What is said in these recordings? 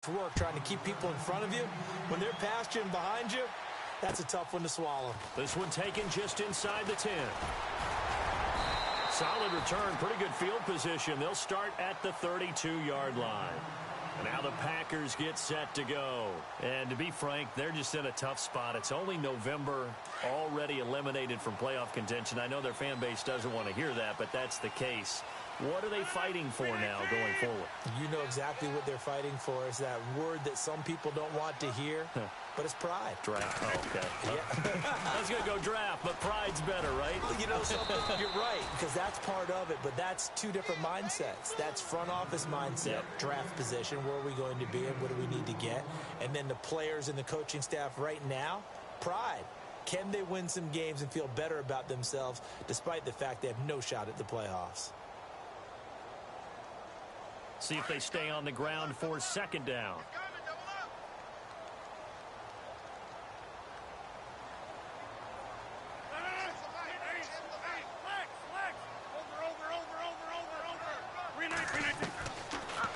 Work trying to keep people in front of you. When they're past you and behind you, that's a tough one to swallow. This one taken just inside the 10. Solid return, pretty good field position. They'll start at the 32-yard line. And now the Packers get set to go. And to be frank, they're just in a tough spot. It's only November, already eliminated from playoff contention. I know their fan base doesn't want to hear that, but that's the case. What are they fighting for now going forward? You know exactly what they're fighting for. Is that word that some people don't want to hear, but it's pride. Draft. Oh, okay. Yeah. I was going to go draft, but pride's better, right? You know something? You're right, because that's part of it, but that's two different mindsets. That's front office mindset, draft position, where are we going to be and what do we need to get? And then the players and the coaching staff right now, pride. Can they win some games and feel better about themselves despite the fact they have no shot at the playoffs? See if they stay on the ground for second down.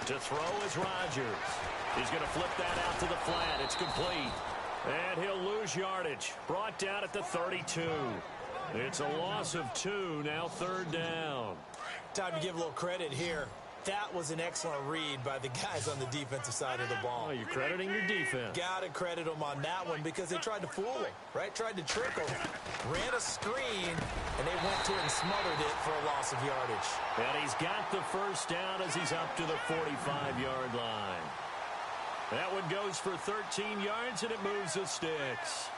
To throw is Rodgers. He's going to flip that out to the flat. It's complete. And he'll lose yardage. Brought down at the 32. It's a loss of 2. Now third down. Time to give a little credit here. That was an excellent read by the guys on the defensive side of the ball. Oh, you're crediting your defense. Got to credit them on that one because they tried to fool him, right? Tried to trick him. Ran a screen, and they went to it and smothered it for a loss of yardage. And he's got the first down as he's up to the 45-yard line. That one goes for 13 yards, and it moves the sticks.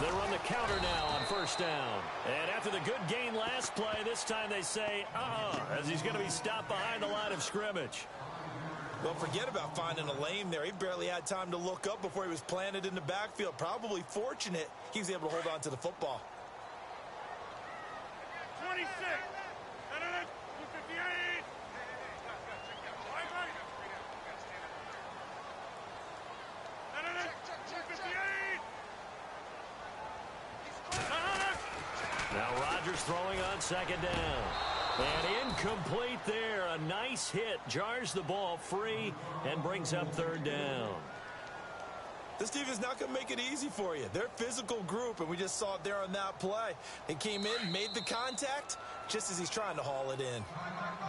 They run the counter now on first down. And after the good gain last play, this time they say, as he's going to be stopped behind the line of scrimmage. Well, forget about finding a lane there. He barely had time to look up before he was planted in the backfield. Probably fortunate he was able to hold on to the football. 26. Now Rodgers throwing on second down. And incomplete there. A nice hit. Jars the ball free and brings up third down. This team is not going to make it easy for you. They're a physical group, and we just saw it there on that play. They came in, made the contact, just as he's trying to haul it in.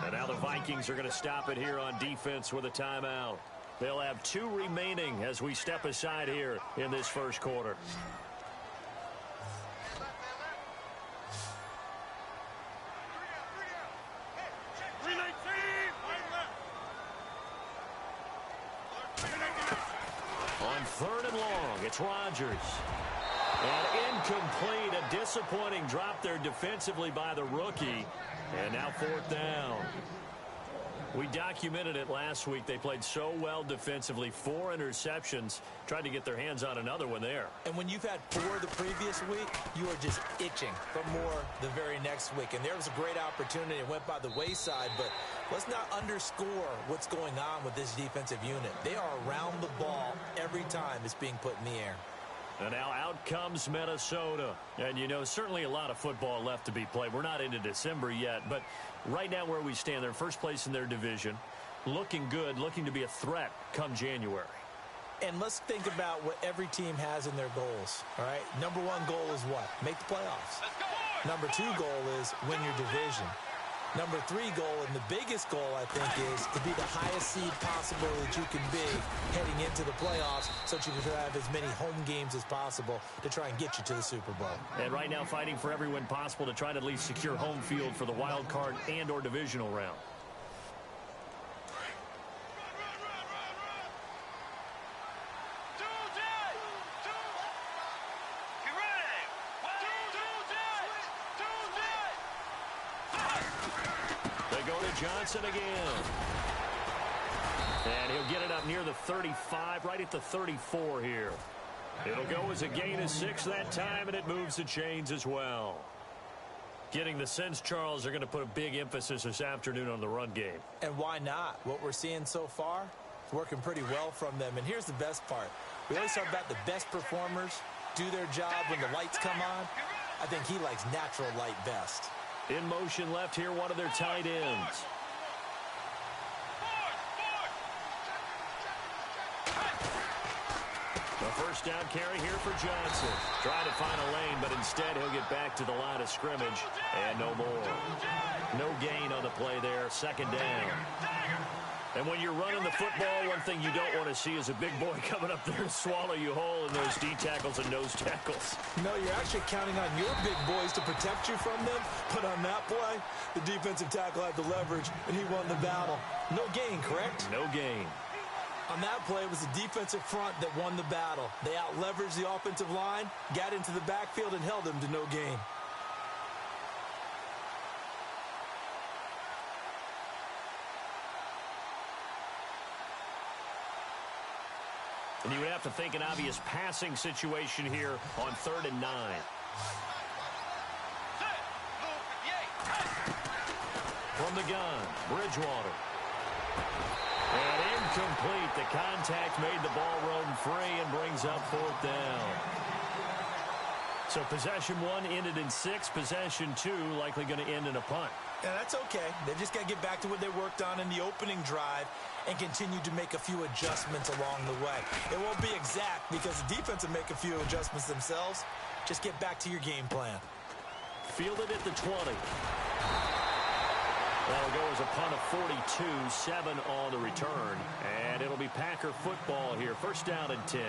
And now the Vikings are going to stop it here on defense with a timeout. They'll have 2 remaining as we step aside here in this first quarter. On third and long, it's Rodgers. And incomplete, a disappointing drop there defensively by the rookie. And now fourth down. We documented it last week. They played so well defensively. 4 interceptions. Tried to get their hands on another one there. And when you've had 4 the previous week, you are just itching for more the very next week. And there was a great opportunity. It went by the wayside, but let's not underscore what's going on with this defensive unit. They are around the ball every time it's being put in the air. And now out comes Minnesota. And, you know, certainly a lot of football left to be played. We're not into December yet, but right now where we stand, they're first place in their division. Looking good, looking to be a threat come January. And let's think about what every team has in their goals, all right? Number 1 goal is what? Make the playoffs. Number 2 goal is win your division. Number 3 goal, and the biggest goal, I think, is to be the highest seed possible that you can be heading into the playoffs so that you can have as many home games as possible to try and get you to the Super Bowl. And right now fighting for every win possible to try to at least secure home field for the wild card and or divisional round. Johnson again. And he'll get it up near the 35, right at the 34 here. It'll go as a gain of 6 that time, and it moves the chains as well. Getting the sense, Charles, they're going to put a big emphasis this afternoon on the run game. And why not? What we're seeing so far is working pretty well from them. And here's the best part. We always talk about the best performers do their job when the lights come on. I think he likes natural light best. In motion left here, one of their tight ends. The first down carry here for Johnson. Trying to find a lane, but instead he'll get back to the line of scrimmage. And no more. No gain on the play there. Second down. And when you're running the football, one thing you don't want to see is a big boy coming up there and swallow you whole in those D tackles and nose tackles. No, you're actually counting on your big boys to protect you from them. But on that play, the defensive tackle had the leverage, and he won the battle. No gain, correct? No gain. On that play, it was the defensive front that won the battle. They out-leveraged the offensive line, got into the backfield, and held them to no gain. And you would have to think an obvious passing situation here on 3rd and 9. From the gun, Bridgewater. And incomplete. The contact made the ball roam free and brings up 4th down. So possession 1 ended in 6. Possession 2 likely going to end in a punt. Yeah, that's okay. They've just got to get back to what they worked on in the opening drive and continue to make a few adjustments along the way. It won't be exact because the defense will make a few adjustments themselves. Just get back to your game plan. Fielded at the 20. That'll go as a punt of 42, 7 on the return. And it'll be Packer football here. First down and 10.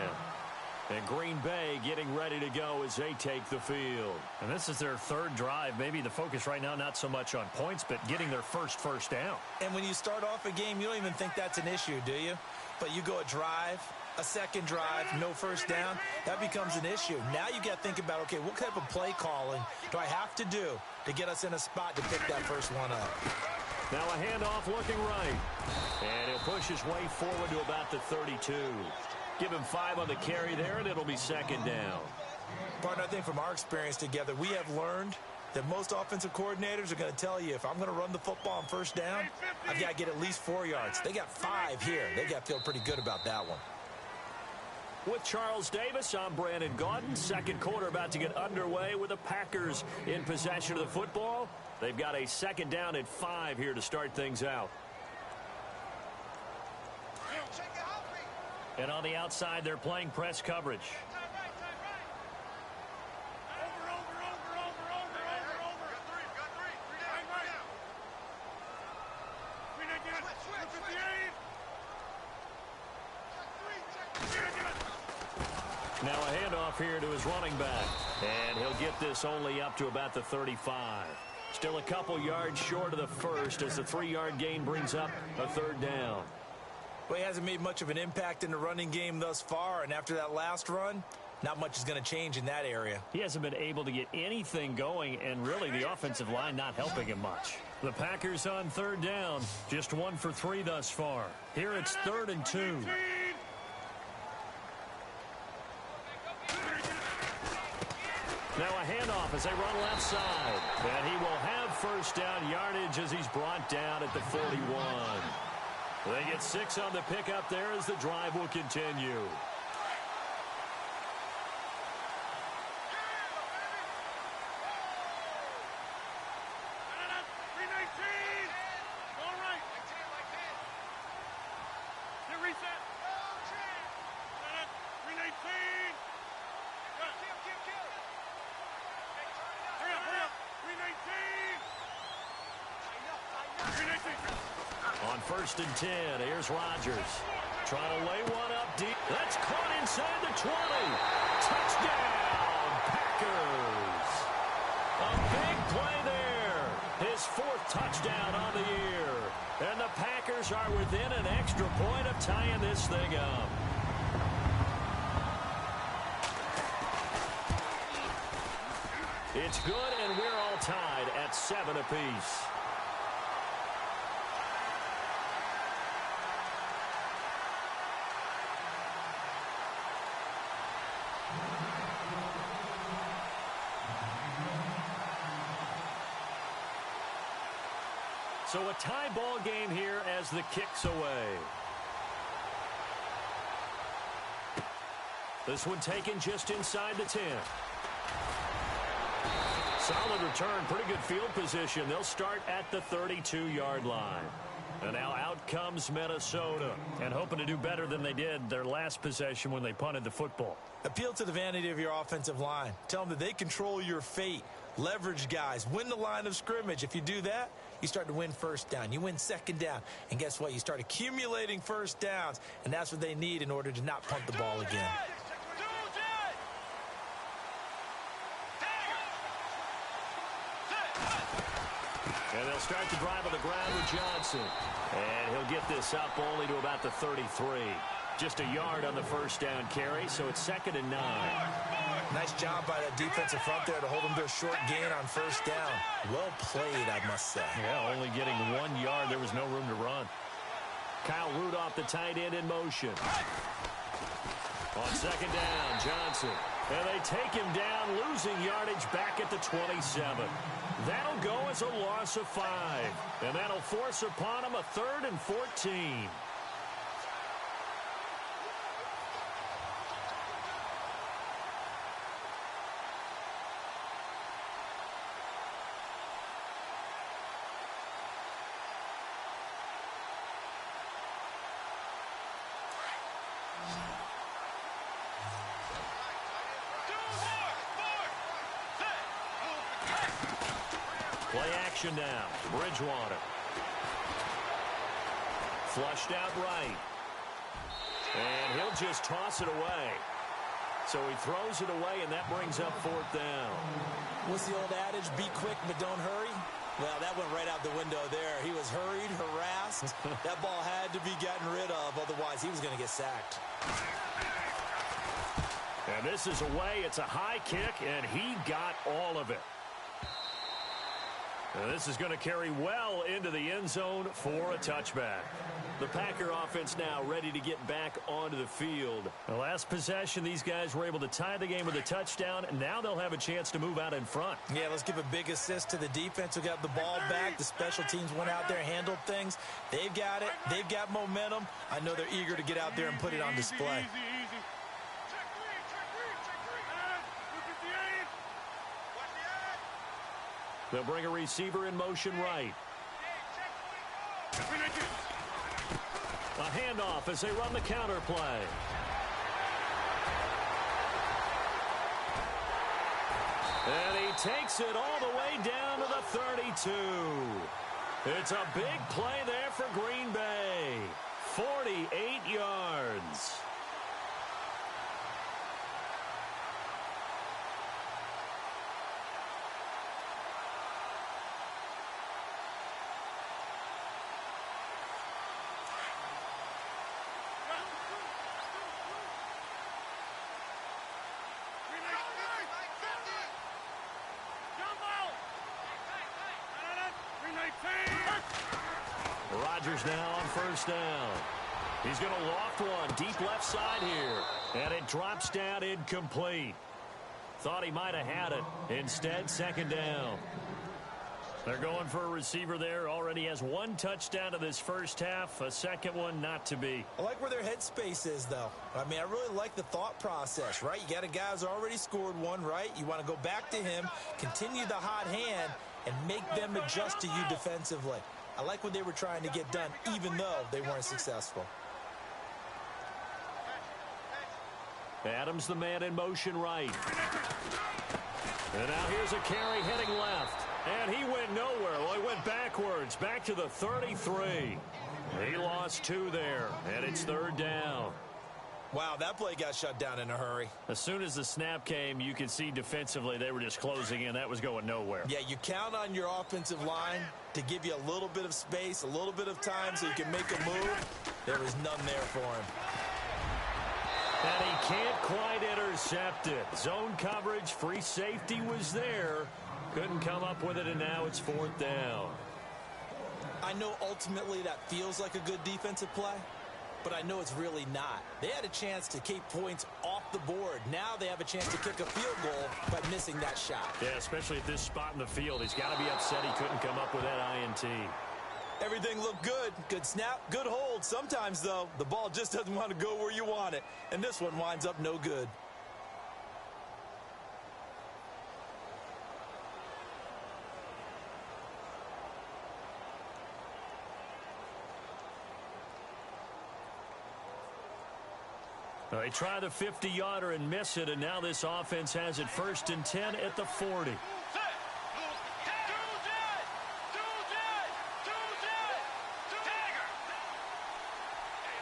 And Green Bay getting ready to go as they take the field. And this is their 3rd drive. Maybe the focus right now not so much on points, but getting their first down. And when you start off a game, you don't even think that's an issue, do you? But you go a drive, a second drive, no first down, that becomes an issue. Now you got to think about, okay, what type of play calling do I have to do to get us in a spot to pick that first one up? Now a handoff looking right. And he'll push his way forward to about the 32. Give him 5 on the carry there, and it'll be 2nd down. Partner, I think from our experience together, we have learned that most offensive coordinators are going to tell you, if I'm going to run the football on first down, I've got to get at least 4 yards. They got 5 here. They got to feel pretty good about that one. With Charles Davis, I'm Brandon Gaudin. Second quarter about to get underway with the Packers in possession of the football. They've got a 2nd down and 5 here to start things out. And on the outside, they're playing press coverage. Now a handoff here to his running back. And he'll get this only up to about the 35. Still a couple yards short of the first as the 3-yard gain brings up a 3rd down. Well, he hasn't made much of an impact in the running game thus far, and after that last run, not much is going to change in that area. He hasn't been able to get anything going, and really the offensive line not helping him much. The Packers on 3rd down, just 1 for 3 thus far. Here it's 3rd and 2. Now a handoff as they run left side. And he will have first down yardage as he's brought down at the 41. They get 6 on the pickup there as the drive will continue. On 1st and 10, here's Rodgers. Trying to lay one up deep. That's caught inside the 20. Touchdown, Packers. A big play there. His 4th touchdown on the year. And the Packers are within an extra point of tying this thing up. It's good, and we're all tied at 7 apiece. So a tie ball game here as the kick's away. This one taken just inside the 10. Solid return, pretty good field position. They'll start at the 32-yard line. And now out comes Minnesota, and hoping to do better than they did their last possession when they punted the football. Appeal to the vanity of your offensive line. Tell them that they control your fate. Leverage guys. Win the line of scrimmage. If you do that, you start to win first down. You win second down. And guess what? You start accumulating first downs, and that's what they need in order to not punt the ball again. And they'll start the drive on the ground with Johnson. And he'll get this up only to about the 33. Just a yard on the first down carry, so it's 2nd and 9. Nice job by that defensive front there to hold them to a short gain on first down. Well played, I must say. Yeah, only getting 1 yard. There was no room to run. Kyle Rudolph, the tight end, in motion. On 2nd down, Johnson. And they take him down, losing yardage back at the 27. That'll go as a loss of 5. And that'll force upon him a 3rd and 14. Play action now. Bridgewater. Flushed out right. And he'll just toss it away. So he throws it away, and that brings up 4th down. What's the old adage? Be quick, but don't hurry? Well, that went right out the window there. He was hurried, harassed. That ball had to be gotten rid of, otherwise he was going to get sacked. And this is away. It's a high kick, and he got all of it. And this is going to carry well into the end zone for a touchback. The Packer offense now ready to get back onto the field. The last possession, these guys were able to tie the game with a touchdown, and now they'll have a chance to move out in front. Yeah, let's give a big assist to the defense who got the ball back. The special teams went out there, handled things. They've got it. They've got momentum. I know they're eager to get out there and put it on display. They'll bring a receiver in motion right. A handoff as they run the counter play. And he takes it all the way down to the 32. It's a big play there for Green Bay. 48 yards. Rodgers now on first down. He's going to loft one deep left side here. And it drops down incomplete. Thought he might have had it. Instead, 2nd down. They're going for a receiver there. Already has 1 touchdown to this first half. A second one not to be. I like where their headspace is, though. I mean, I really like the thought process, right? You got a guy who's already scored 1, right? You want to go back to him, continue the hot hand, and make them adjust to you defensively. I like what they were trying to get done, even though they weren't successful. Adams, the man in motion right. And now here's a carry heading left. And he went nowhere. Well, he went backwards, back to the 33. He lost 2 there, and it's 3rd down. Wow, that play got shut down in a hurry. As soon as the snap came, you could see defensively they were just closing in. That was going nowhere. Yeah, you count on your offensive line to give you a little bit of space, a little bit of time so you can make a move. There was none there for him. And he can't quite intercept it. Zone coverage, free safety was there. Couldn't come up with it, and now it's 4th down. I know ultimately that feels like a good defensive play, but I know it's really not. They had a chance to keep points off the board. Now they have a chance to kick a field goal by missing that shot. Yeah, especially at this spot in the field. He's got to be upset he couldn't come up with that INT. Everything looked good. Good snap, good hold. Sometimes, though, the ball just doesn't want to go where you want it. And this one winds up no good. They try the 50-yarder and miss it, and now this offense has it 1st and 10 at the 40.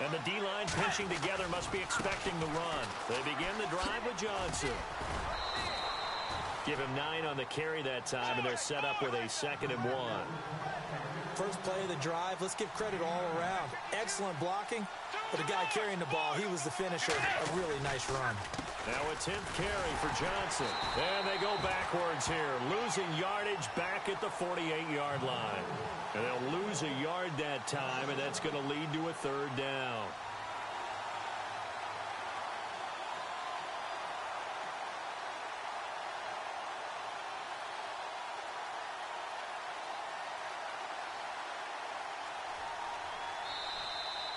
And the D-line pinching together must be expecting the run. They begin the drive with Johnson. Give him 9 on the carry that time, and they're set up with a 2nd and 1. First play of the drive, let's give credit all around. Excellent blocking, but the guy carrying the ball, he was the finisher. A really nice run. Now a 10th carry for Johnson. And they go backwards here, losing yardage back at the 48-yard line. And they'll lose a yard that time, and that's going to lead to a 3rd down.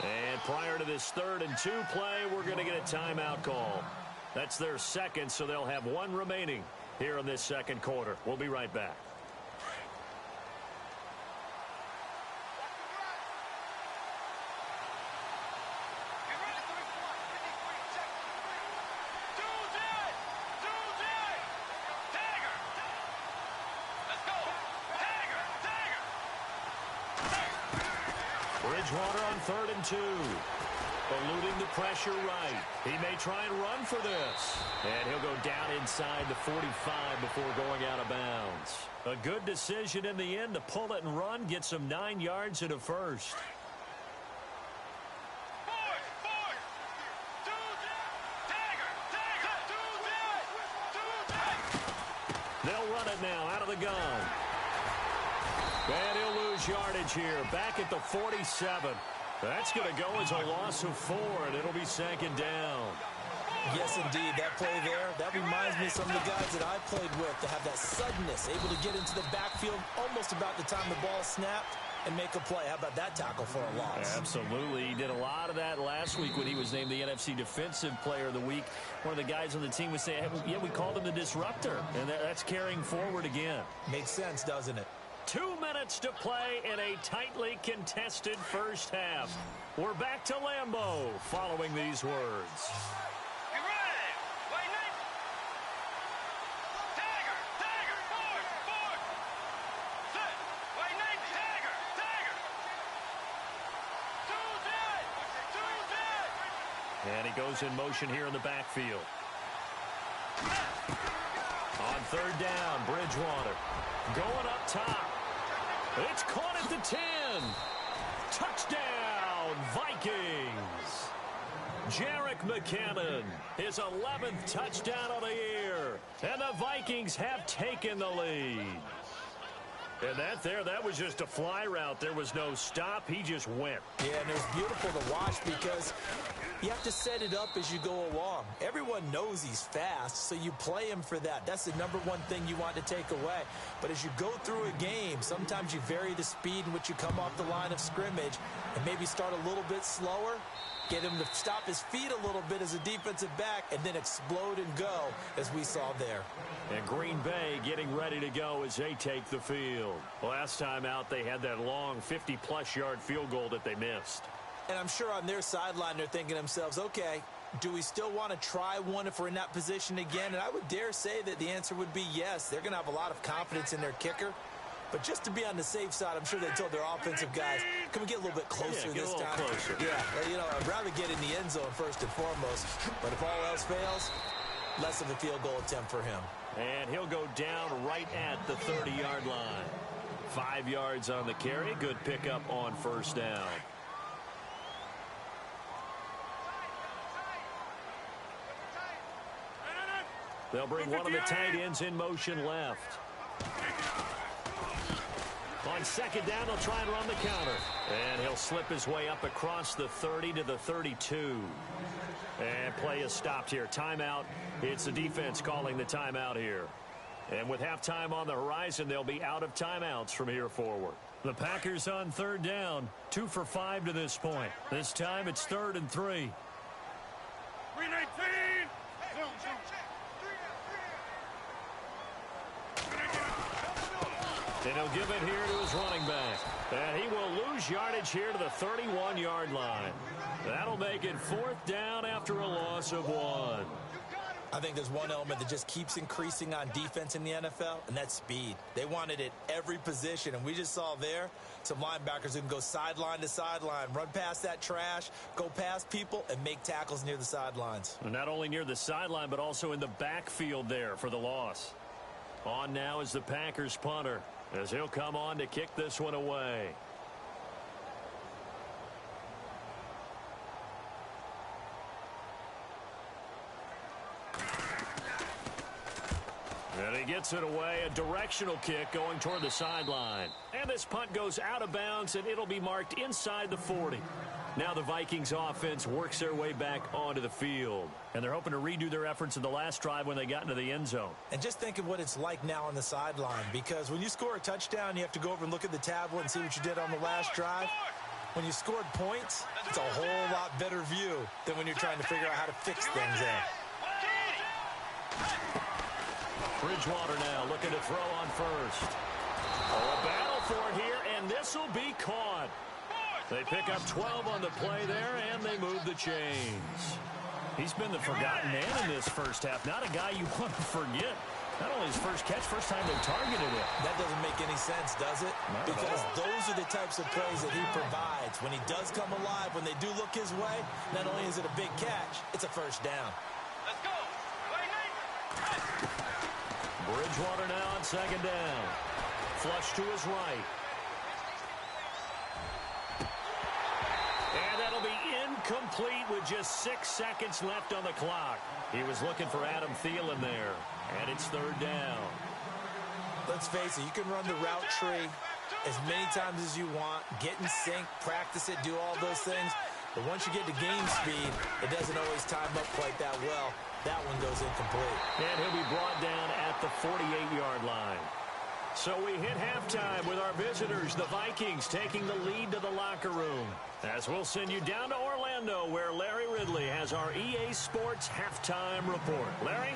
And prior to this 3rd and 2 play, we're going to get a timeout call. That's their 2nd, so they'll have 1 remaining here in this 2nd quarter. We'll be right back. Bridgewater on 3rd and 2. Eluding the pressure right. He may try and run for this. And he'll go down inside the 45 before going out of bounds. A good decision in the end to pull it and run. Get some 9 yards and a 1st. They'll run it now out of the gun. And he'll lose yardage here. Back at the 47. That's going to go as a loss of 4, and it'll be 2nd down. Yes, indeed. That play there, that reminds me of some of the guys that I played with to have that suddenness, able to get into the backfield almost about the time the ball snapped and make a play. How about that tackle for a loss? Absolutely. He did a lot of that last week when he was named the NFC Defensive Player of the Week. One of the guys on the team was saying, hey, yeah, we called him the disruptor, and that's carrying forward again. Makes sense, doesn't it? 2 minutes to play in a tightly contested first half. We're back to Lambeau following these words. And he goes in motion here in the backfield. On 3rd down, Bridgewater going up top. It's caught at the 10. Touchdown, Vikings. Jerick McKinnon, his 11th touchdown of the year. And the Vikings have taken the lead. And that was just a fly route. There was no stop. He just went. Yeah, and it was beautiful to watch because you have to set it up as you go along. Everyone knows he's fast, so you play him for that. That's the #1 thing you want to take away. But as you go through a game, sometimes you vary the speed in which you come off the line of scrimmage and maybe start a little bit slower, get him to stop his feet a little bit as a defensive back, and then explode and go, as we saw there. And Green Bay getting ready to go as they take the field. Last time out, they had that long 50-plus yard field goal that they missed. And I'm sure on their sideline, they're thinking to themselves, okay, do we still want to try one if we're in that position again? And I would dare say that the answer would be yes. They're going to have a lot of confidence in their kicker. But just to be on the safe side, I'm sure they told their offensive guys, can we get a little bit closer this time? Closer. Yeah, you know, I'd rather get in the end zone first and foremost. But if all else fails, less of a field goal attempt for him. And he'll go down right at the 30-yard line. 5 yards on the carry. Good pickup on 1st down. They'll bring one of the tight ends in motion left. On 2nd down, they'll try and run the counter. And he'll slip his way up across the 30 to the 32. And play is stopped here. Timeout. It's the defense calling the timeout here. And with halftime on the horizon, they'll be out of timeouts from here forward. The Packers on third down, 2 for 5 to this point. This time it's 3rd and 3. 319. And he'll give it here to his running back. And he will lose yardage here to the 31-yard line. That'll make it 4th down after a loss of 1. I think there's one element that just keeps increasing on defense in the NFL, and that's speed. They want it at every position, and we just saw there some linebackers who can go sideline to sideline, run past that trash, go past people, and make tackles near the sidelines. And not only near the sideline, but also in the backfield there for the loss. On now is the Packers punter, as he'll come on to kick this one away. And he gets it away, a directional kick going toward the sideline. And this punt goes out of bounds, and it'll be marked inside the 40. Now the Vikings offense works their way back onto the field. And they're hoping to redo their efforts in the last drive when they got into the end zone. And just think of what it's like now on the sideline, because when you score a touchdown, you have to go over and look at the tablet and see what you did on the last drive. When you scored points, it's a whole lot better view than when you're trying to figure out how to fix things there. Bridgewater now looking to throw on first. Oh, a battle for it here, and this will be caught. They pick up 12 on the play there, and they move the chains. He's been the forgotten man in this first half. Not a guy you want to forget. Not only his first catch, first time they targeted him. That doesn't make any sense, does it? Because those are the types of plays that he provides. When he does come alive, when they do look his way, not only is it a big catch, it's a first down. Let's go. Bridgewater now on second down. Flush to his right. And that'll be incomplete with just 6 seconds left on the clock. He was looking for Adam Thielen there. And it's third down. Let's face it, you can run the route tree as many times as you want, get in sync, practice it, do all those things. But once you get to game speed, it doesn't always time up quite that well. That one goes incomplete. And he'll be brought down at the 48-yard line. So we hit halftime with our visitors, the Vikings, taking the lead to the locker room. As we'll send you down to Orlando, where Larry Ridley has our EA Sports halftime report. Larry?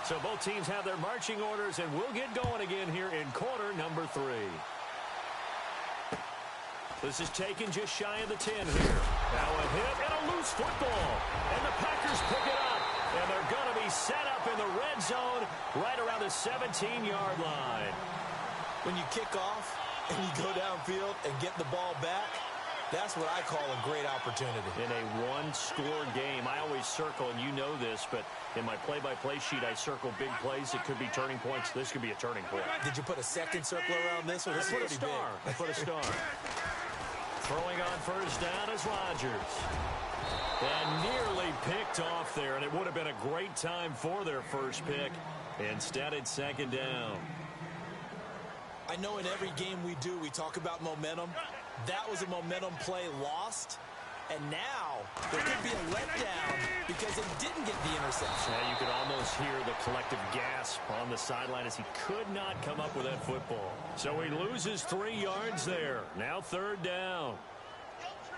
So both teams have their marching orders, and we'll get going again here in quarter number 3. This is taken just shy of the 10 here. Now a hit and a loose football. And the Packers pick it up. And they're going to be set up in the red zone right around the 17-yard line. When you kick off and you go downfield and get the ball back, that's what I call a great opportunity. In a one-score game, I always circle, and you know this, but in my play-by-play sheet, I circle big plays that could be turning points. This could be a turning point. Did you put a second circle around this, or this is pretty big? I put a star. Throwing on first down is Rodgers. And nearly picked off there, and it would have been a great time for their first pick. Instead, it's second down. I know in every game we do, we talk about momentum. That was a momentum play lost. And now there could be a letdown because it didn't get the interception. Yeah, you could almost hear the collective gasp on the sideline as he could not come up with that football. So he loses 3 yards there. Now third down.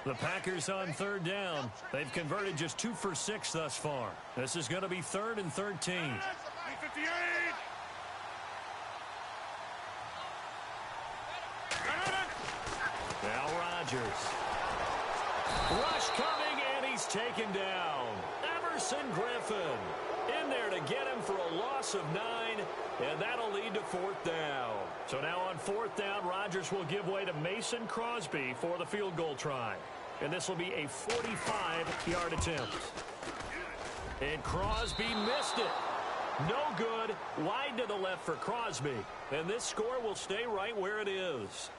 The Packers on third down. They've converted just 2 for 6 thus far. This is going to be 3rd and 13. Now Rodgers. Rush coming, and he's taken down. Emerson Griffin in there to get him for a loss of 9, and that'll lead to 4th down. So now on 4th down, Rodgers will give way to Mason Crosby for the field goal try. And this will be a 45-yard attempt. And Crosby missed it. No good. Wide to the left for Crosby. And this score will stay right where it is.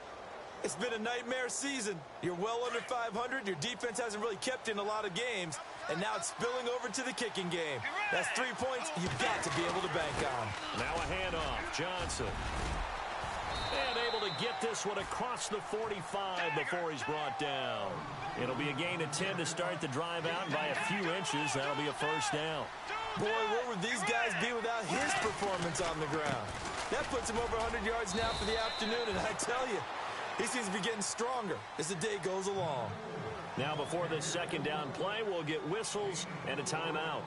It's been a nightmare season. You're well under 500. Your defense hasn't really kept in a lot of games. And now it's spilling over to the kicking game. That's 3 points you've got to be able to bank on. Now a handoff. Johnson. And able to get this one across the 45 before he's brought down. It'll be a gain of 10 to start the drive out. By a few inches, that'll be a first down. Boy, where would these guys be without his performance on the ground? That puts him over 100 yards now for the afternoon, and I tell you, he seems to be getting stronger as the day goes along. Now before this second down play, we'll get whistles and a timeout.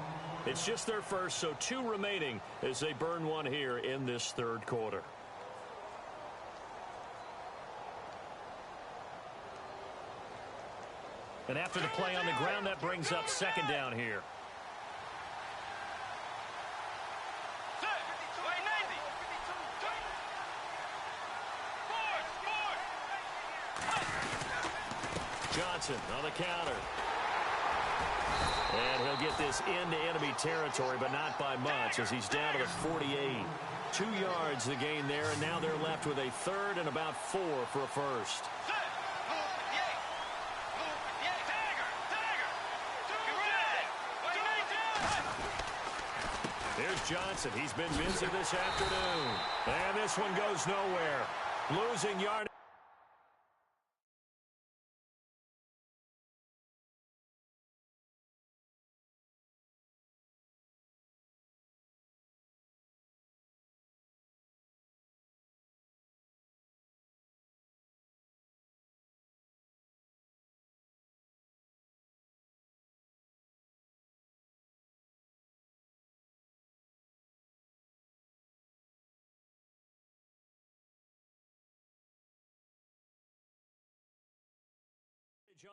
It's just their first, so 2 remaining as they burn one here in this third quarter. And after the play on the ground, that brings up second down here. Johnson on the counter. And he'll get this into enemy territory, but not by much as he's down to the 48. 2 yards the gain there, and now they're left with a third and about 4 for a first. Here's Johnson. He's been busy this afternoon. And this one goes nowhere. Losing yard.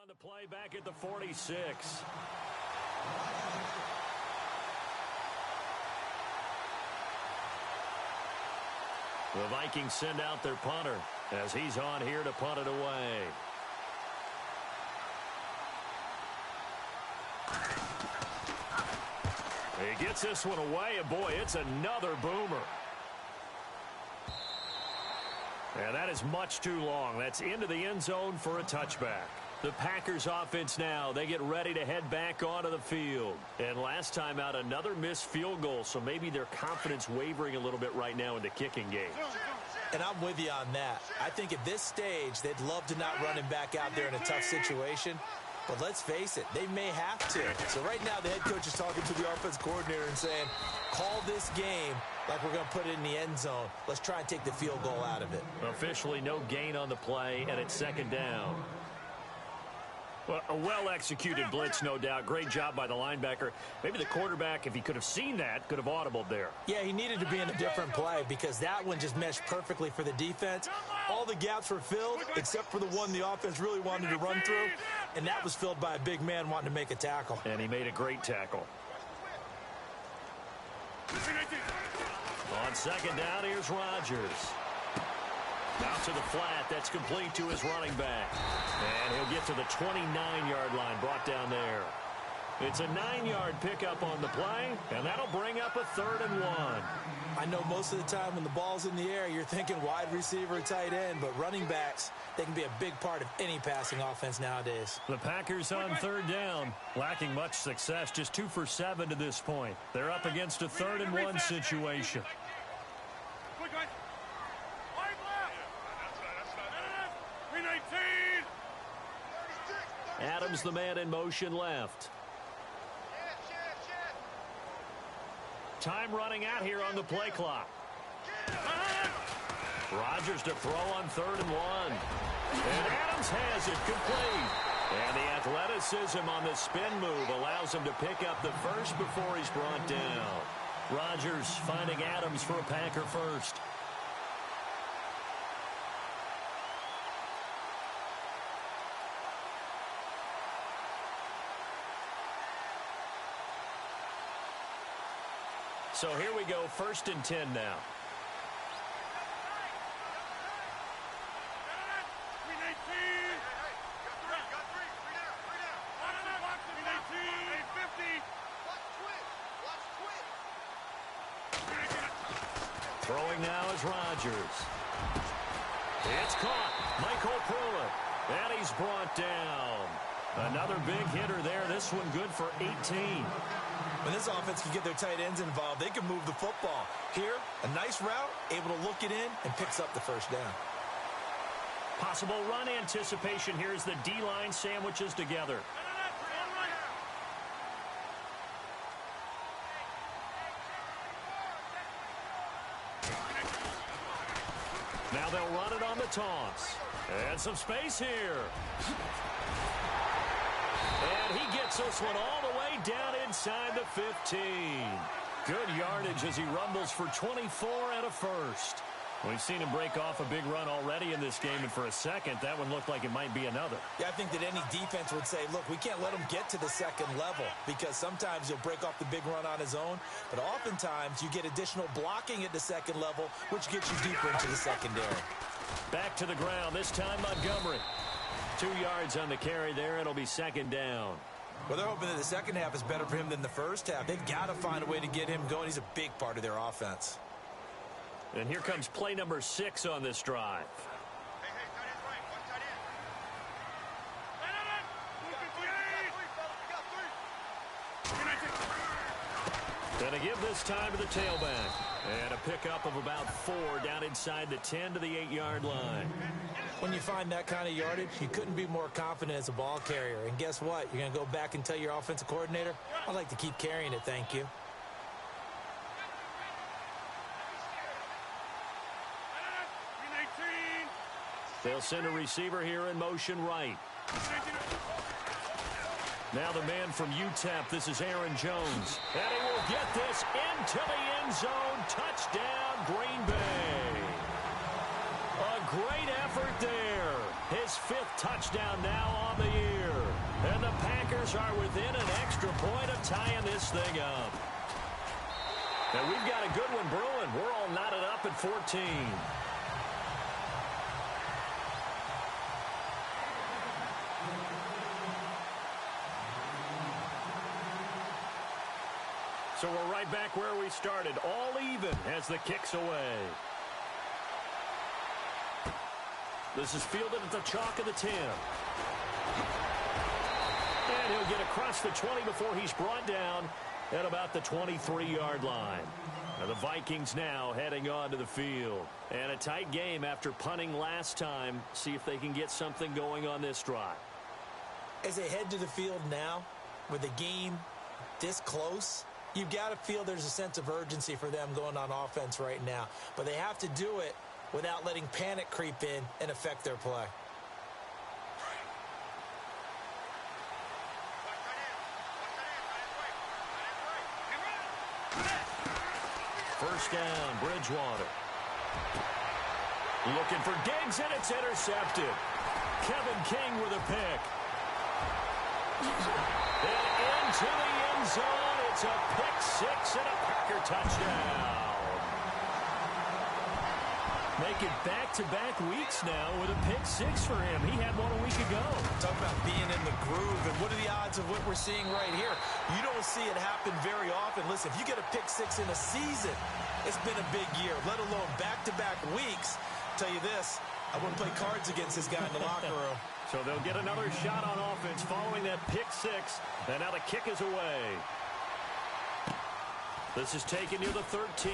On the play back at the 46. The Vikings send out their punter as he's on here to punt it away. He gets this one away, and boy, it's another boomer. And that is much too long. That's into the end zone for a touchback. The Packers offense now, they get ready to head back onto the field. And last time out, another missed field goal, so maybe their confidence wavering a little bit right now in the kicking game. And I'm with you on that. I think at this stage, they'd love to not run him back out there in a tough situation. But let's face it, they may have to. So right now, the head coach is talking to the offense coordinator and saying, call this game like we're going to put it in the end zone. Let's try and take the field goal out of it. Officially no gain on the play, and it's second down. Well, a well-executed blitz, no doubt. Great job by the linebacker. Maybe the quarterback, if he could have seen that, could have audibled there. Yeah, he needed to be in a different play because that one just meshed perfectly for the defense. All the gaps were filled except for the one the offense really wanted to run through, and that was filled by a big man wanting to make a tackle. And he made a great tackle. On second down, here's Rodgers. Out to the flat. That's complete to his running back. And he'll get to the 29-yard line, brought down there. It's a 9-yard pickup on the play, and that'll bring up a 3rd and 1. I know most of the time when the ball's in the air, you're thinking wide receiver, tight end, but running backs, they can be a big part of any passing offense nowadays. The Packers on 3rd down, lacking much success, just 2 for 7 to this point. They're up against a 3rd and 1 situation. Adams, the man in motion left. Time running out here on the play clock. Rodgers to throw on 3rd and 1. And Adams has it complete. And the athleticism on the spin move allows him to pick up the first before he's brought down. Rodgers finding Adams for a Packer first. So here we go, 1st and 10 now. Throwing now is Rodgers. It's caught. Michael Pruitt. And he's brought down. Another big hitter there. This one good for 18. When this offense can get their tight ends involved, they can move the football. Here, a nice route, able to look it in, and picks up the first down. Possible run anticipation here as the D-line sandwiches together. Now they'll run it on the toss. And some space here. And he gets this one all the way down inside the 15. Good yardage as he rumbles for 24 and a first. We've seen him break off a big run already in this game, and for a second, that one looked like it might be another. Yeah, I think that any defense would say, look, we can't let him get to the second level because sometimes he'll break off the big run on his own, but oftentimes you get additional blocking at the second level, which gets you deeper into the secondary. Back to the ground, this time Montgomery. 2 yards on the carry there, it'll be second down. Well, they're hoping that the second half is better for him than the first half. They've got to find a way to get him going. He's a big part of their offense. And here comes play number 6 on this drive. And a give this time to the tailback. And a pickup of about 4 down inside the 10 to the 8-yard line. When you find that kind of yardage, you couldn't be more confident as a ball carrier. And guess what? You're going to go back and tell your offensive coordinator, I'd like to keep carrying it, thank you. They'll send a receiver here in motion right. Now the man from UTEP, this is Aaron Jones. And he will get this into the end zone. Touchdown, Green Bay. A great effort there. His 5th touchdown now on the year. And the Packers are within an extra point of tying this thing up. And we've got a good one brewing. We're all knotted up at 14. So we're right back where we started, all even as the kick's away. This is fielded at the chalk of the 10. And he'll get across the 20 before he's brought down at about the 23-yard line. Now the Vikings now heading onto the field. And a tight game after punting last time. See if they can get something going on this drive. As they head to the field now, with the game this close, you've got to feel there's a sense of urgency for them going on offense right now. But they have to do it without letting panic creep in and affect their play. First down, Bridgewater. Looking for Diggs, and it's intercepted. Kevin King with a pick. And into the end zone. It's a pick-6 and a Packer touchdown. Make it back-to-back weeks now with a pick-6 for him. He had one a week ago. Talk about being in the groove, and what are the odds of what we're seeing right here? You don't see it happen very often. Listen, if you get a pick-6 in a season, it's been a big year, let alone back-to-back weeks. I'll tell you this, I wouldn't play cards against this guy in the locker room. So they'll get another shot on offense following that pick-6, and now the kick is away. This is taken near the 13.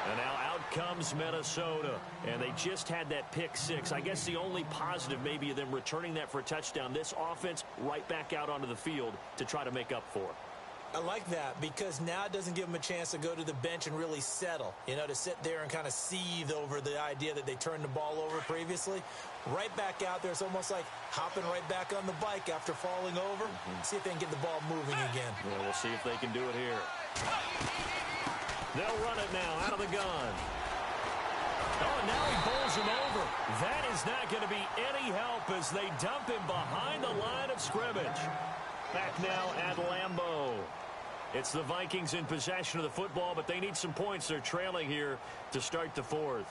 And now out comes Minnesota. And they just had that pick-6. I guess the only positive maybe of them returning that for a touchdown. This offense right back out onto the field to try to make up for it. I like that because now it doesn't give them a chance to go to the bench and really settle, you know, to sit there and kind of seethe over the idea that they turned the ball over previously. Right back out there, it's almost like hopping right back on the bike after falling over. See if they can get the ball moving again. Well, we'll see if they can do it here. They'll run it now out of the gun. Oh, and now he bowls him over. That is not going to be any help as they dump him behind the line of scrimmage. Back now at Lambeau. It's the Vikings in possession of the football, but they need some points. They're trailing here to start the 4th.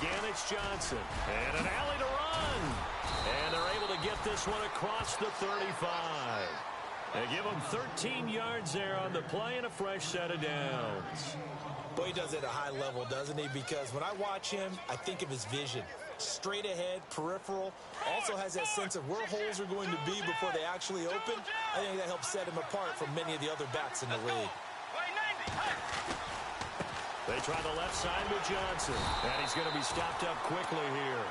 Again, it's Johnson. And an alley to run. And they're able to get this one across the 35. They give him 13 yards there on the play and a fresh set of downs. Boy, he does it at a high level, doesn't he? Because when I watch him, I think of his vision. straight ahead, peripheral, also has that sense of where holes are going to be before they actually open. I think that helps set him apart from many of the other backs in the league. They try the left side with Johnson, and he's going to be stopped up quickly here.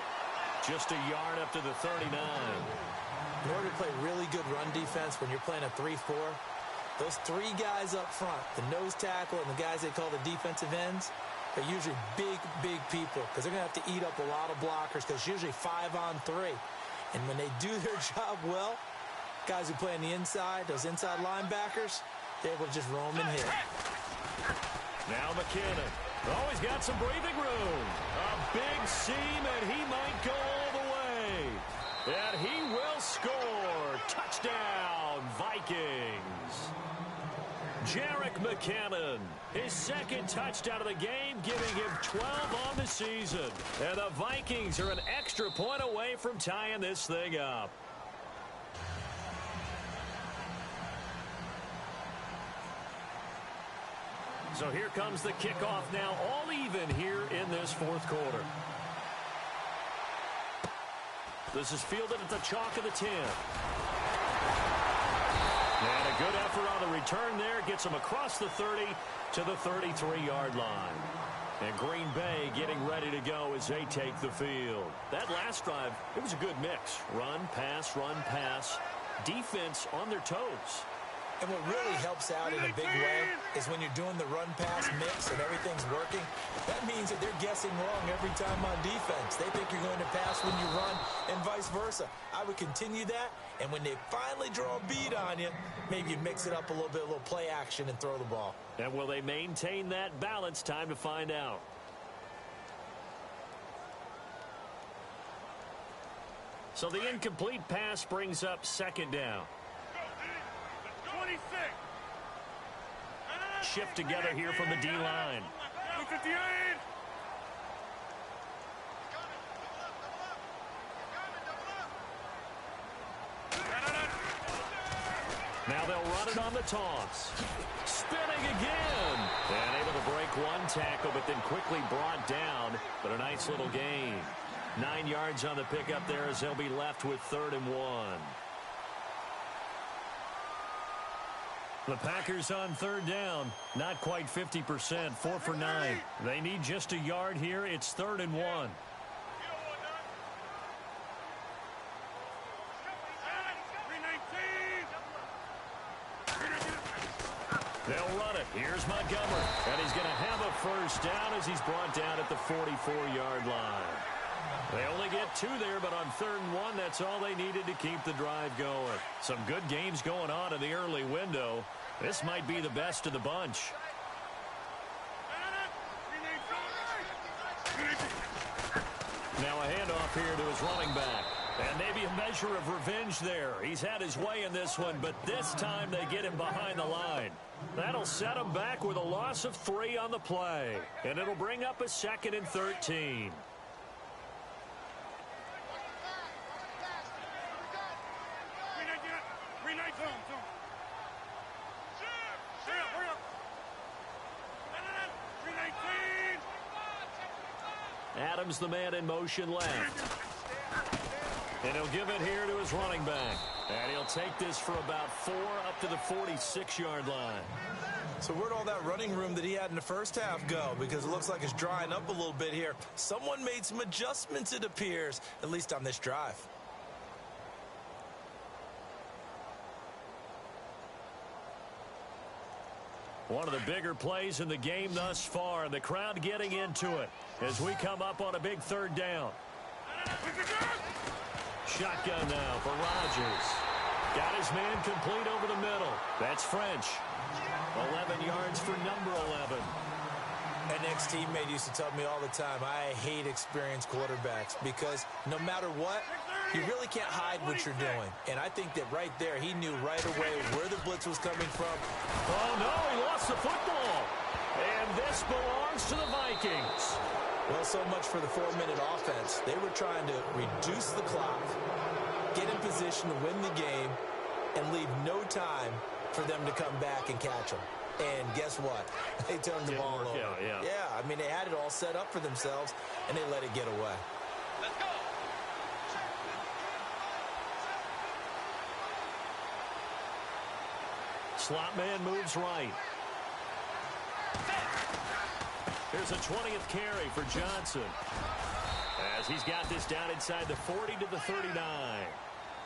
Just a yard up to the 39. In order to play really good run defense when you're playing a 3-4, those three guys up front, the nose tackle and the guys they call the defensive ends, they're usually big, big people because they're going to have to eat up a lot of blockers because it's usually 5-on-3. And when they do their job well, guys who play on the inside, those inside linebackers, they're able to just roam and hit. Now McKinnon. Oh, he's got some breathing room. A big seam, and he might go all the way. And he will score. Touchdown, Vikings. Jerick McKinnon, his second touchdown of the game, giving him 12 on the season. And the Vikings are an extra point away from tying this thing up. So here comes the kickoff now, all even here in this fourth quarter. This is fielded at the chalk of the 10. And a good effort on the return there. Gets him across the 30 to the 33-yard line. And Green Bay getting ready to go as they take the field. That last drive, it was a good mix. Run, pass, defense on their toes. And what really helps out in a big way is when you're doing the run-pass mix and everything's working, that means that they're guessing wrong every time on defense. They think you're going to pass when you run and vice versa. I would continue that, and when they finally draw a bead on you, maybe you mix it up a little bit, a little play action and throw the ball. And will they maintain that balance? Time to find out. So the incomplete pass brings up second down. Shift together here from the D-line. Now they'll run it on the toss. Spinning again. And able to break one tackle, but then quickly brought down. But a nice little gain. 9 yards on the pickup there as they'll be left with 3rd and 1. The Packers on 3rd down. Not quite 50%. 4 for 9. They need just a yard here. It's 3rd and 1. They'll run it. Here's Montgomery. And he's going to have a first down as he's brought down at the 44-yard line. They only get 2 there, but on 3rd and 1, that's all they needed to keep the drive going. Some good games going on in the early window. This might be the best of the bunch. Now a handoff here to his running back. And maybe a measure of revenge there. He's had his way in this one, but this time they get him behind the line. That'll set him back with a loss of 3 on the play. And it'll bring up a 2nd and 13. Adams, the man in motion left. And he'll give it here to his running back. And he'll take this for about 4 up to the 46-yard line. So where'd all that running room that he had in the first half go? Because it looks like it's drying up a little bit here. Someone made some adjustments, it appears, at least on this drive. One of the bigger plays in the game thus far, and the crowd getting into it as we come up on a big 3rd down. Shotgun now for Rodgers. Got his man complete over the middle. That's French. 11 yards for number 11. An ex-teammate used to tell me all the time, I hate experienced quarterbacks because no matter what, you really can't hide what you're doing. And I think that right there, he knew right away where the blitz was coming from. Oh, no, he lost the football. And this belongs to the Vikings. Well, so much for the 4-minute offense. They were trying to reduce the clock, get in position to win the game, and leave no time for them to come back and catch them. And guess what? They turned the ball over. Yeah, I mean, they had it all set up for themselves, and they let it get away. slot man moves right. Here's a 20th carry for Johnson, as he's got this down inside the 40 to the 39.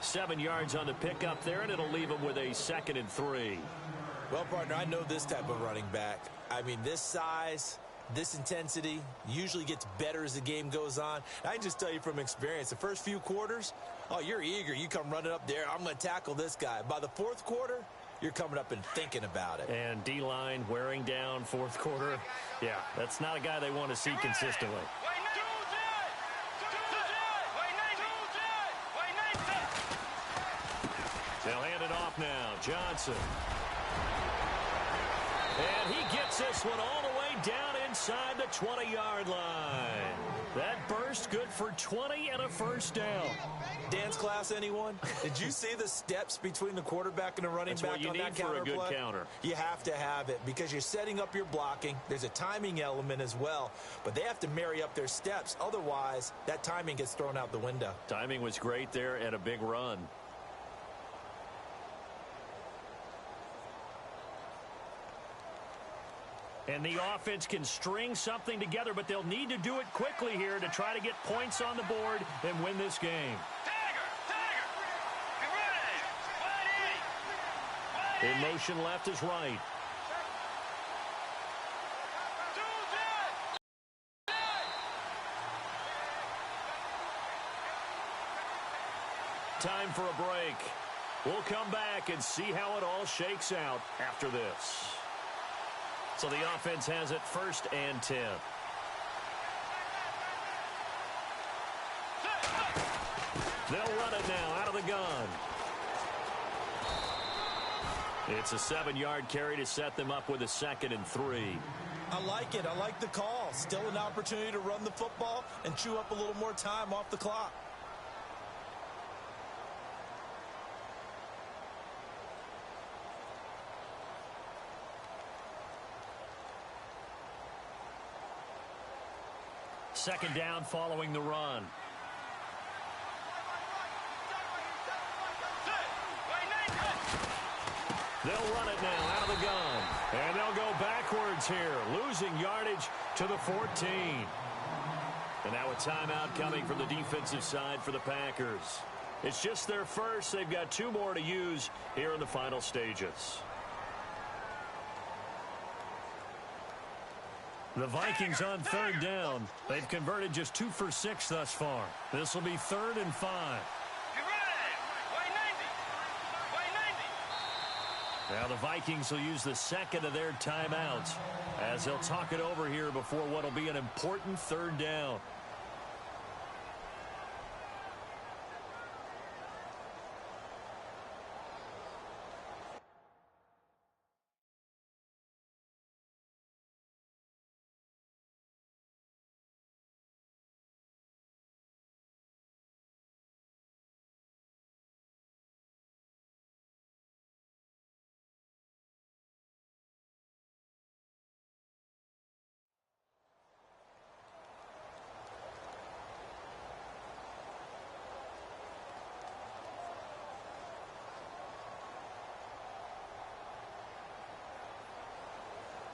7 yards on the pickup there, and it'll leave him with a 2nd and 3. Well, partner, I know this type of running back. I mean, this size, this intensity usually gets better as the game goes on. I can just tell you from experience, the first few quarters, oh, you're eager. You come running up there, I'm going to tackle this guy. By the fourth quarter, you're coming up and thinking about it. And D-line wearing down fourth quarter. Yeah, that's not a guy they want to see consistently. They'll hand it off now. Johnson. And he gets this one all the way down inside the 20-yard line. That burst good for 20 and a first down. Dance class, anyone? Did you see the steps between the quarterback and the running back on that counter play? That's what you need for a good counter. You have to have it because you're setting up your blocking. There's a timing element as well, but they have to marry up their steps. Otherwise, that timing gets thrown out the window. Timing was great there and a big run. And the offense can string something together, but they'll need to do it quickly here to try to get points on the board and win this game. In motion left is right. Time for a break. We'll come back and see how it all shakes out after this. So the offense has it 1st and 10. They'll run it now out of the gun. It's a 7-yard carry to set them up with a 2nd and 3. I like it. I like the call. Still an opportunity to run the football and chew up a little more time off the clock. Second down following the run. They'll run it now out of the gun. And they'll go backwards here, losing yardage to the 14. And now a timeout coming from the defensive side for the Packers. It's just their first. They've got 2 more to use here in the final stages. The Vikings on 3rd down. They've converted just 2 for 6 thus far. This will be 3rd and 5. Now the Vikings will use the 2nd of their timeouts as they'll talk it over here before what will be an important 3rd down.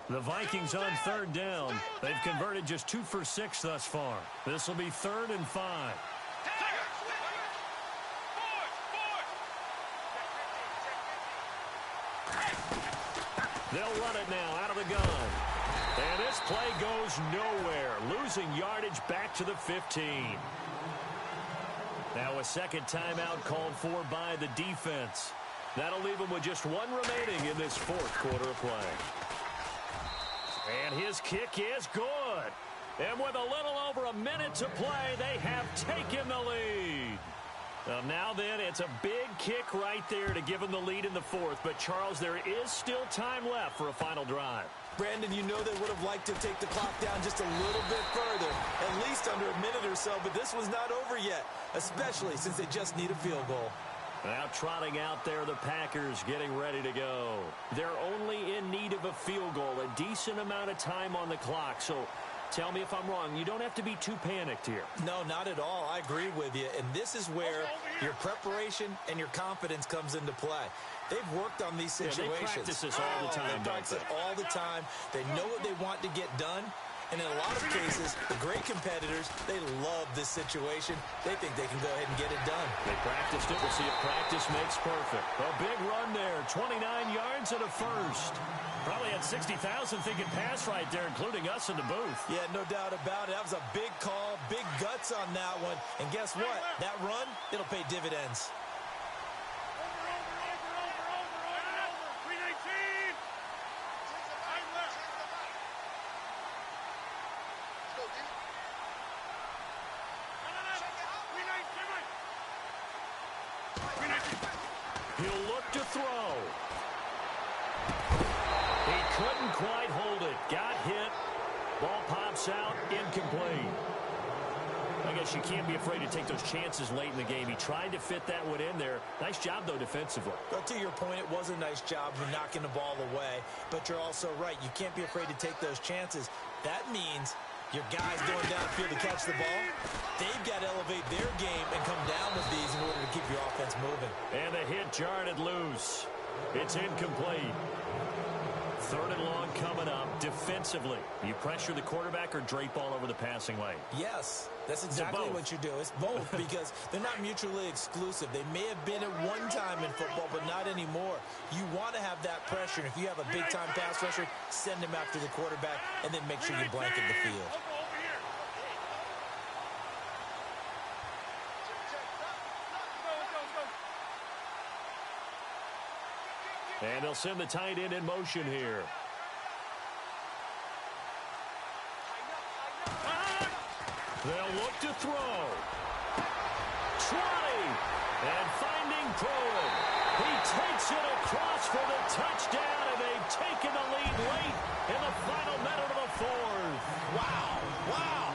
The Vikings on 3rd down. They've converted just 2 for 6 thus far. This will be 3rd and 5. They'll run it now out of the gun. And this play goes nowhere, losing yardage back to the 15. Now a 2nd timeout called for by the defense. That'll leave them with just 1 remaining in this 4th quarter of play. And his kick is good. And with a little over a minute to play, they have taken the lead. Now then, it's a big kick right there to give them the lead in the 4th. But, Charles, there is still time left for a final drive. Brandon, you know they would have liked to take the clock down just a little bit further, at least under a minute or so. But this one's not over yet, especially since they just need a field goal. Now trotting out there, the Packers getting ready to go. They're only in need of a field goal, a decent amount of time on the clock. So tell me if I'm wrong. You don't have to be too panicked here. No, not at all. I agree with you. And this is where your preparation and your confidence comes into play. They've worked on these situations. Yeah, they practice this all the time. They practice it all the time. They know what they want to get done. And in a lot of cases, the great competitors, they love this situation. They think they can go ahead and get it done. They practiced it. We'll see if practice makes perfect. A big run there, 29 yards and a first. Probably had 60,000 thinking pass right there, including us in the booth. Yeah, no doubt about it. That was a big call, big guts on that one. And guess what? That run, it'll pay dividends. He'll look to throw. He couldn't quite hold it. Got hit. Ball pops out. Incomplete. I guess you can't be afraid to take those chances late in the game. He tried to fit that one in there. Nice job, though, defensively. Well, to your point, it was a nice job of knocking the ball away. But you're also right. You can't be afraid to take those chances. That means your guys going downfield to catch the ball, they've got to elevate their game and come down with these in order to keep your offense moving. And the hit jarred it loose. It's incomplete. Third and long coming up. Defensively, you pressure the quarterback or drape all over the passing lane? Yes, that's exactly what you do. It's both because they're not mutually exclusive. They may have been at one time in football, but not anymore. You want to have that pressure. And if you have a big-time pass rusher, send him after the quarterback and then make sure you blanket the field. And they'll send the tight end in motion here. They'll look to throw. 20. And finding Proen. He takes it across for the touchdown, and they've taken the lead late in the final minute of the fourth. Wow. Wow.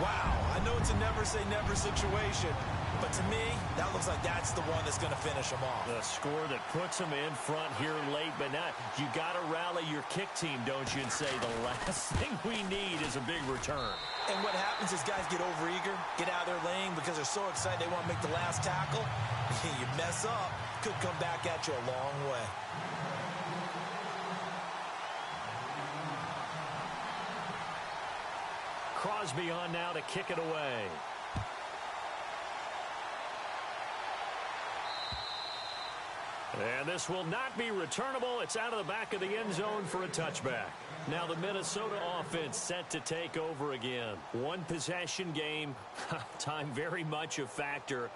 Wow. I know it's a never-say-never situation, but to me, that looks like that's the one that's going to finish them off. The score that puts them in front here late, but not. You got to rally your kick team, don't you, and say the last thing we need is a big return. And what happens is guys get overeager, get out of their lane because they're so excited they want to make the last tackle. You mess up, could come back at you a long way. Crosby on now to kick it away. And this will not be returnable. It's out of the back of the end zone for a touchback. Now the Minnesota offense set to take over again. One possession game. Time very much a factor.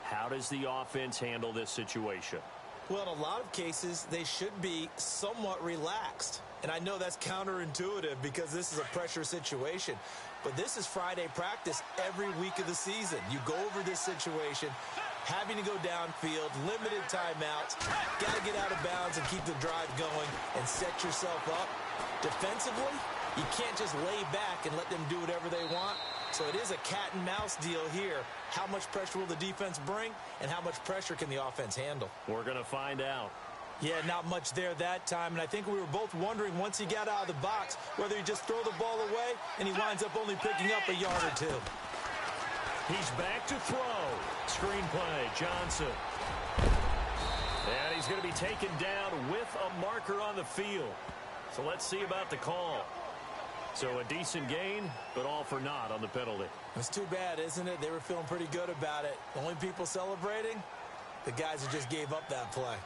How does the offense handle this situation? Well, in a lot of cases, they should be somewhat relaxed. And I know that's counterintuitive because this is a pressure situation. But this is Friday practice every week of the season. You go over this situation, having to go downfield, limited timeouts, got to get out of bounds and keep the drive going and set yourself up. Defensively, you can't just lay back and let them do whatever they want. So it is a cat and mouse deal here. How much pressure will the defense bring and how much pressure can the offense handle? We're going to find out. Yeah, not much there that time, and I think we were both wondering once he got out of the box whether he just throw the ball away and he winds up only picking up a yard or two. He's back to throw. Screenplay, Johnson. And he's going to be taken down with a marker on the field. So let's see about the call. So a decent gain, but all for naught on the penalty. It's too bad, isn't it? They were feeling pretty good about it. The only people celebrating, the guys who just gave up that play.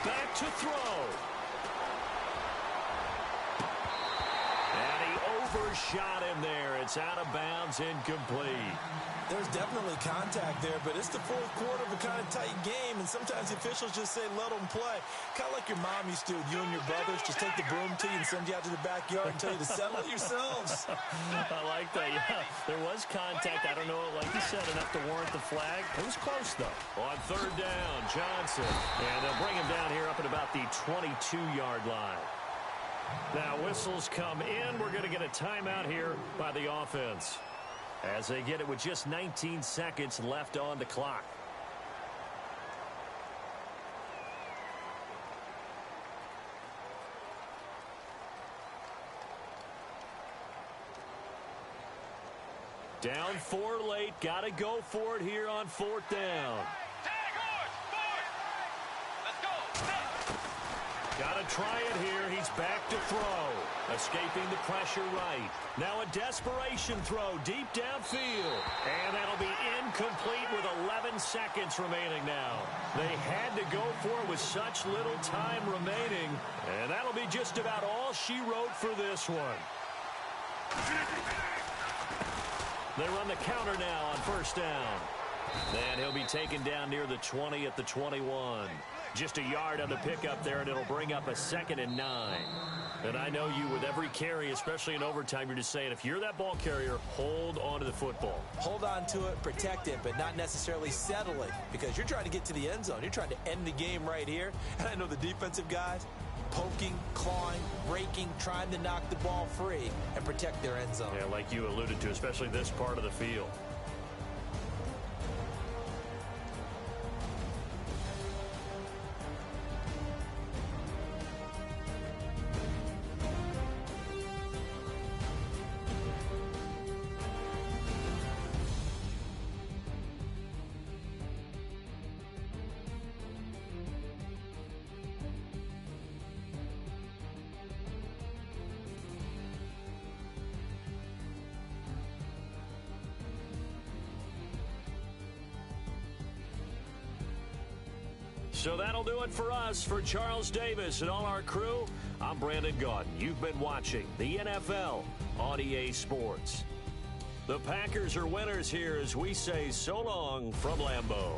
Back to throw. And he overshot him there. It's out of bounds, incomplete. There's definitely contact there, but it's the fourth quarter of a kind of tight game, and sometimes the officials just say, let them play. Kind of like your mom used to with you and your brothers. Just take the broom to you and send you out to the backyard and tell you to settle it yourselves. I like that, yeah. There was contact. I don't know, like you said, enough to warrant the flag. It was close, though. On third down, Johnson. And they'll bring him down here up at about the 22-yard line. Now, whistles come in. We're going to get a timeout here by the offense, as they get it with just 19 seconds left on the clock. Down 4 late. Got to go for it here on 4th down. Got to try it here. He's back to throw. Escaping the pressure right. Now a desperation throw deep downfield. And that'll be incomplete with 11 seconds remaining now. They had to go for it with such little time remaining. And that'll be just about all she wrote for this one. They run the counter now on 1st down. And he'll be taken down near the 20 at the 21. Just a yard on the pickup there, and it'll bring up a 2nd and 9. And I know you, with every carry, especially in overtime, you're just saying, if you're that ball carrier, hold on to the football. Hold on to it, protect it, but not necessarily settle it, because you're trying to get to the end zone. You're trying to end the game right here. And I know the defensive guys, poking, clawing, breaking, trying to knock the ball free and protect their end zone. Yeah, like you alluded to, especially this part of the field. So that'll do it for us. For Charles Davis and all our crew, I'm Brandon Gaudin. You've been watching the NFL on EA Sports. The Packers are winners here as we say so long from Lambeau.